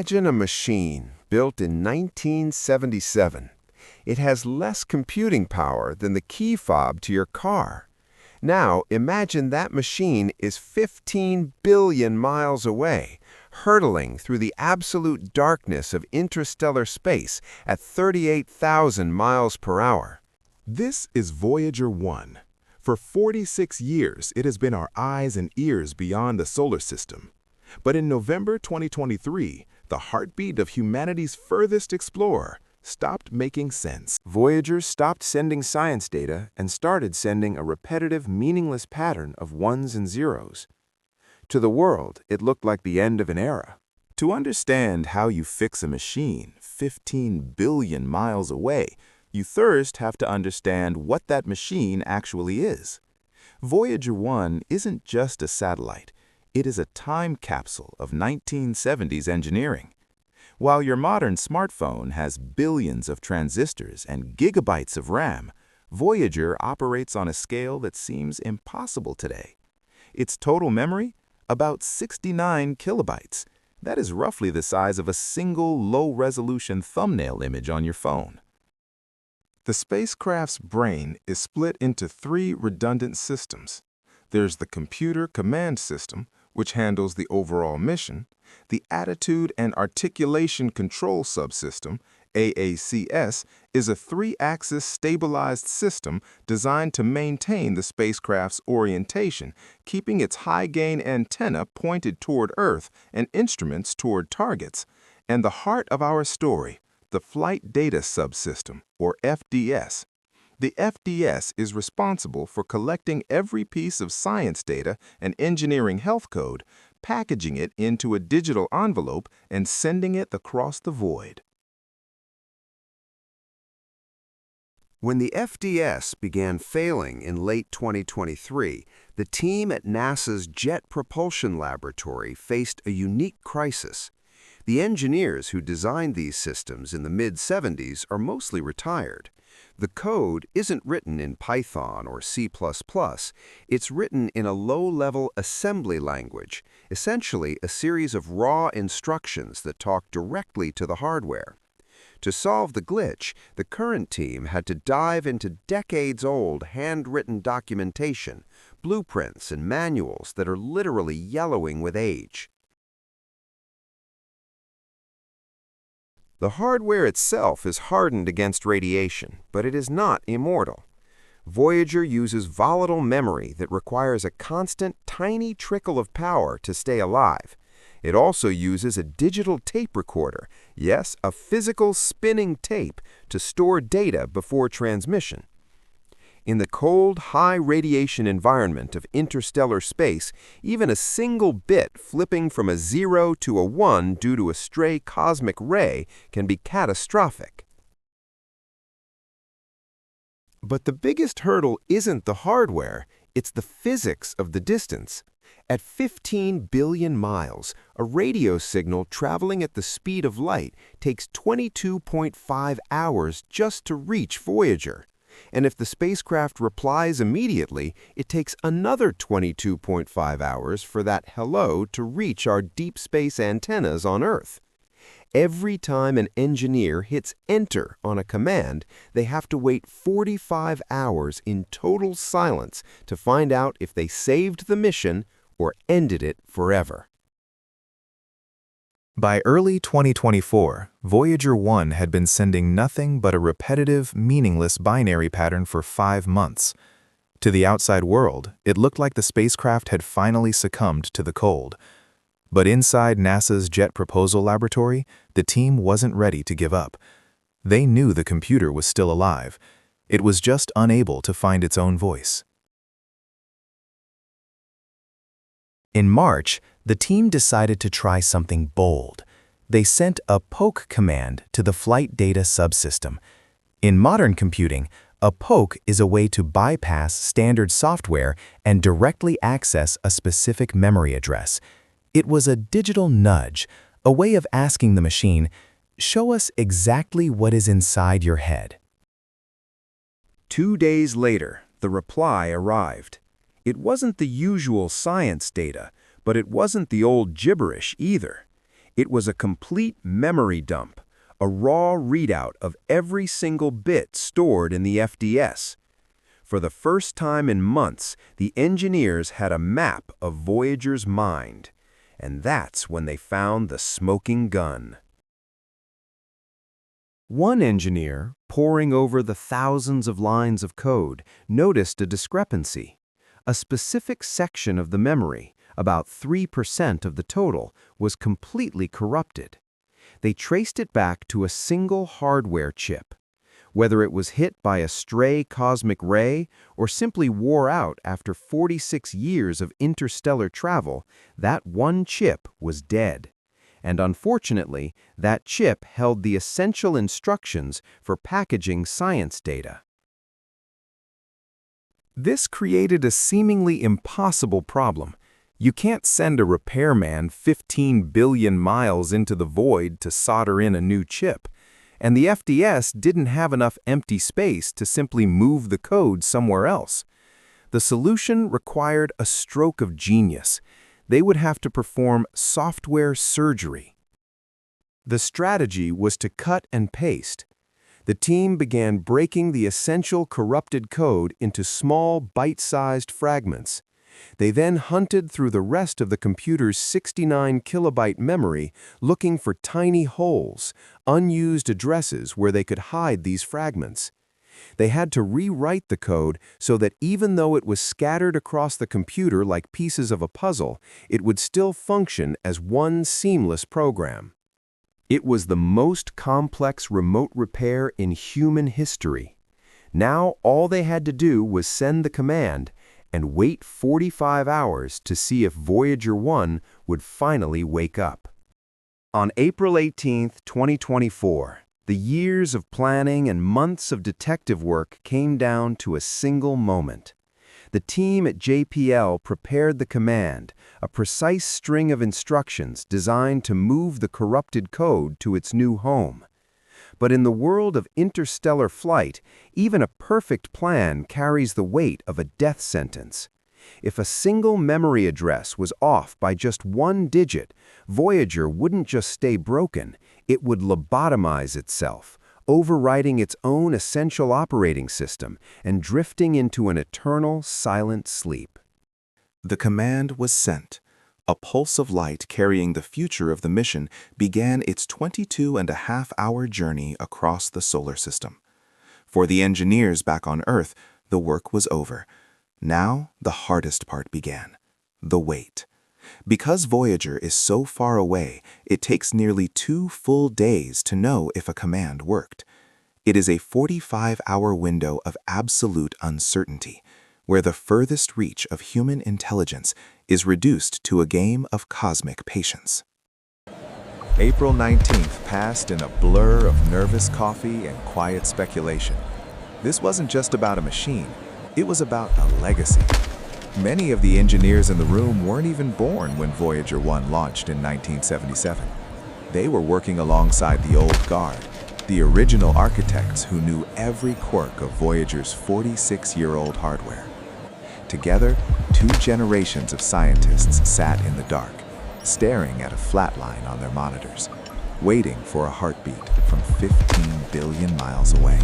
Imagine a machine built in 1977. It has less computing power than the key fob to your car. Now, imagine that machine is 15 billion miles away, hurtling through the absolute darkness of interstellar space at 38,000 miles per hour. This is Voyager 1. For 46 years, it has been our eyes and ears beyond the solar system. But in November 2023, the heartbeat of humanity's furthest explorer stopped making sense. Voyager stopped sending science data and started sending a repetitive, meaningless pattern of ones and zeros. To the world, it looked like the end of an era. To understand how you fix a machine 15 billion miles away, you first have to understand what that machine actually is. Voyager 1 isn't just a satellite. It is a time capsule of 1970s engineering. While your modern smartphone has billions of transistors and gigabytes of RAM, Voyager operates on a scale that seems impossible today. Its total memory? About 69 kilobytes. That is roughly the size of a single low-resolution thumbnail image on your phone. The spacecraft's brain is split into 3 redundant systems. There's the computer command system, which handles the overall mission. The Attitude and Articulation Control Subsystem, AACS, is a 3-axis stabilized system designed to maintain the spacecraft's orientation, keeping its high-gain antenna pointed toward Earth and instruments toward targets. And the heart of our story, the Flight Data Subsystem, or FDS. The FDS is responsible for collecting every piece of science data and engineering health code, packaging it into a digital envelope, and sending it across the void. When the FDS began failing in late 2023, the team at NASA's Jet Propulsion Laboratory faced a unique crisis. The engineers who designed these systems in the mid-70s are mostly retired. The code isn't written in Python or C++, it's written in a low-level assembly language, essentially a series of raw instructions that talk directly to the hardware. To solve the glitch, the current team had to dive into decades-old handwritten documentation, blueprints and manuals that are literally yellowing with age. The hardware itself is hardened against radiation, but it is not immortal. Voyager uses volatile memory that requires a constant, tiny trickle of power to stay alive. It also uses a digital tape recorder, yes, a physical spinning tape, to store data before transmission. In the cold, high-radiation environment of interstellar space, even a single bit flipping from a 0 to a 1 due to a stray cosmic ray can be catastrophic. But the biggest hurdle isn't the hardware, it's the physics of the distance. At 15 billion miles, a radio signal traveling at the speed of light takes 22.5 hours just to reach Voyager. And if the spacecraft replies immediately, it takes another 22.5 hours for that hello to reach our deep space antennas on Earth. Every time an engineer hits enter on a command, they have to wait 45 hours in total silence to find out if they saved the mission or ended it forever. By early 2024, Voyager 1 had been sending nothing but a repetitive, meaningless binary pattern for 5 months. To the outside world, it looked like the spacecraft had finally succumbed to the cold. But inside NASA's Jet Propulsion Laboratory, the team wasn't ready to give up. They knew the computer was still alive. It was just unable to find its own voice. In March, the team decided to try something bold. They sent a poke command to the Flight Data Subsystem. In modern computing, a poke is a way to bypass standard software and directly access a specific memory address. It was a digital nudge, a way of asking the machine, "Show us exactly what is inside your head." 2 days later, the reply arrived. It wasn't the usual science data, but it wasn't the old gibberish either. It was a complete memory dump, a raw readout of every single bit stored in the FDS. For the first time in months, the engineers had a map of Voyager's mind. And that's when they found the smoking gun. One engineer, poring over the thousands of lines of code, noticed a discrepancy. A specific section of the memory, about 3% of the total, was completely corrupted. They traced it back to a single hardware chip. Whether it was hit by a stray cosmic ray or simply wore out after 46 years of interstellar travel, that one chip was dead. And unfortunately, that chip held the essential instructions for packaging science data. This created a seemingly impossible problem. You can't send a repairman 15 billion miles into the void to solder in a new chip. And the FDS didn't have enough empty space to simply move the code somewhere else. The solution required a stroke of genius. They would have to perform software surgery. The strategy was to cut and paste. The team began breaking the essential corrupted code into small, bite-sized fragments. They then hunted through the rest of the computer's 69-kilobyte memory, looking for tiny holes, unused addresses where they could hide these fragments. They had to rewrite the code so that even though it was scattered across the computer like pieces of a puzzle, it would still function as one seamless program. It was the most complex remote repair in human history. Now all they had to do was send the command and wait 45 hours to see if Voyager 1 would finally wake up. On April 18, 2024, the years of planning and months of detective work came down to a single moment. The team at JPL prepared the command, a precise string of instructions designed to move the corrupted code to its new home. But in the world of interstellar flight, even a perfect plan carries the weight of a death sentence. If a single memory address was off by just one digit, Voyager wouldn't just stay broken, it would lobotomize itself, overriding its own essential operating system and drifting into an eternal, silent sleep. The command was sent. A pulse of light carrying the future of the mission began its 22-and-a-half-hour journey across the solar system. For the engineers back on Earth, the work was over. Now, the hardest part began: the wait. Because Voyager is so far away, it takes nearly 2 full days to know if a command worked. It is a 45-hour window of absolute uncertainty, where the furthest reach of human intelligence is reduced to a game of cosmic patience. April 19th passed in a blur of nervous coffee and quiet speculation. This wasn't just about a machine, it was about a legacy. Many of the engineers in the room weren't even born when Voyager 1 launched in 1977. They were working alongside the old guard, the original architects who knew every quirk of Voyager's 46-year-old hardware. Together, 2 generations of scientists sat in the dark, staring at a flat line on their monitors, waiting for a heartbeat from 15 billion miles away.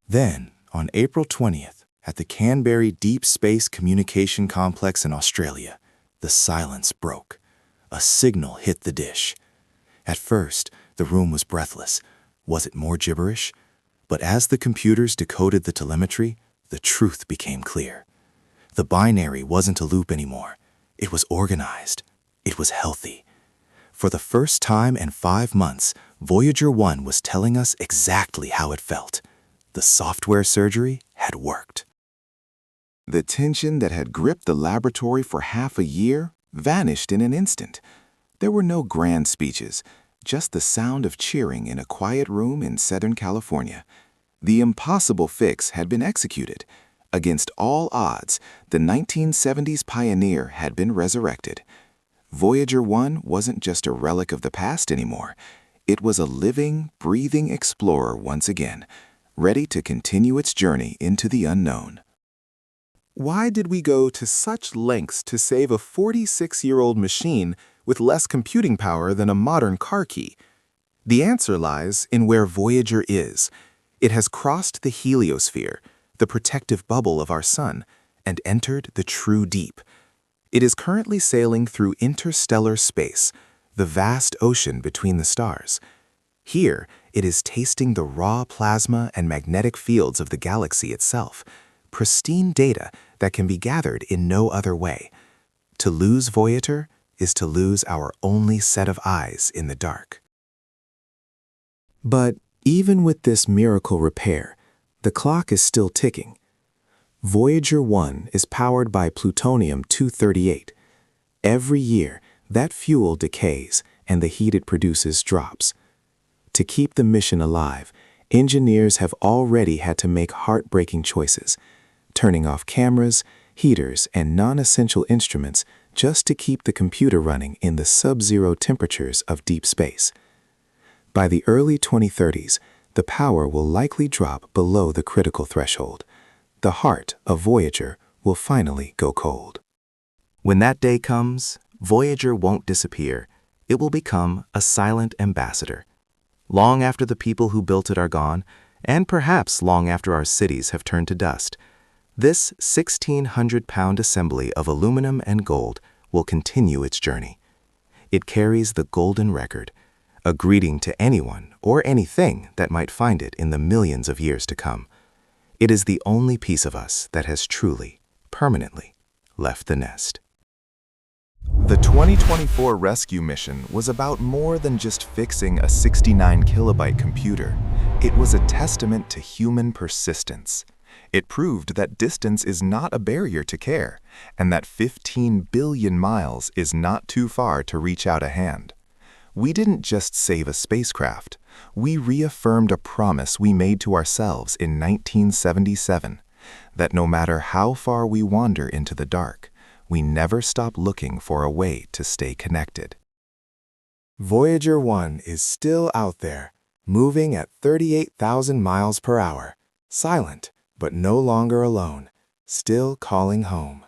Then, on April 20th, at the Canberra Deep Space Communication Complex in Australia, the silence broke. A signal hit the dish. At first, the room was breathless. Was it more gibberish? But as the computers decoded the telemetry, the truth became clear. The binary wasn't a loop anymore. It was organized. It was healthy. For the first time in 5 months, Voyager 1 was telling us exactly how it felt. The software surgery had worked. The tension that had gripped the laboratory for half a year vanished in an instant. There were no grand speeches, just the sound of cheering in a quiet room in Southern California. The impossible fix had been executed. Against all odds, the 1970s pioneer had been resurrected. Voyager 1 wasn't just a relic of the past anymore. It was a living, breathing explorer once again, ready to continue its journey into the unknown. Why did we go to such lengths to save a 46-year-old machine with less computing power than a modern car key? The answer lies in where Voyager is. It has crossed the heliosphere, the protective bubble of our sun, and entered the true deep. It is currently sailing through interstellar space, the vast ocean between the stars. Here, it is tasting the raw plasma and magnetic fields of the galaxy itself, pristine data that can be gathered in no other way. To lose Voyager is to lose our only set of eyes in the dark. But even with this miracle repair, the clock is still ticking. Voyager 1 is powered by plutonium-238. Every year, that fuel decays and the heat it produces drops. To keep the mission alive, engineers have already had to make heartbreaking choices, turning off cameras, heaters, and non-essential instruments just to keep the computer running in the sub-zero temperatures of deep space. By the early 2030s, the power will likely drop below the critical threshold. The heart of Voyager will finally go cold. When that day comes, Voyager won't disappear. It will become a silent ambassador. Long after the people who built it are gone, and perhaps long after our cities have turned to dust, this 1,600-pound assembly of aluminum and gold will continue its journey. It carries the golden record, a greeting to anyone or anything that might find it in the millions of years to come. It is the only piece of us that has truly, permanently left the nest. The 2024 rescue mission was about more than just fixing a 69-kilobyte computer. It was a testament to human persistence. It proved that distance is not a barrier to care, and that 15 billion miles is not too far to reach out a hand. We didn't just save a spacecraft. We reaffirmed a promise we made to ourselves in 1977, that no matter how far we wander into the dark, we never stop looking for a way to stay connected. Voyager 1 is still out there, moving at 38,000 miles per hour, silent, but no longer alone, still calling home.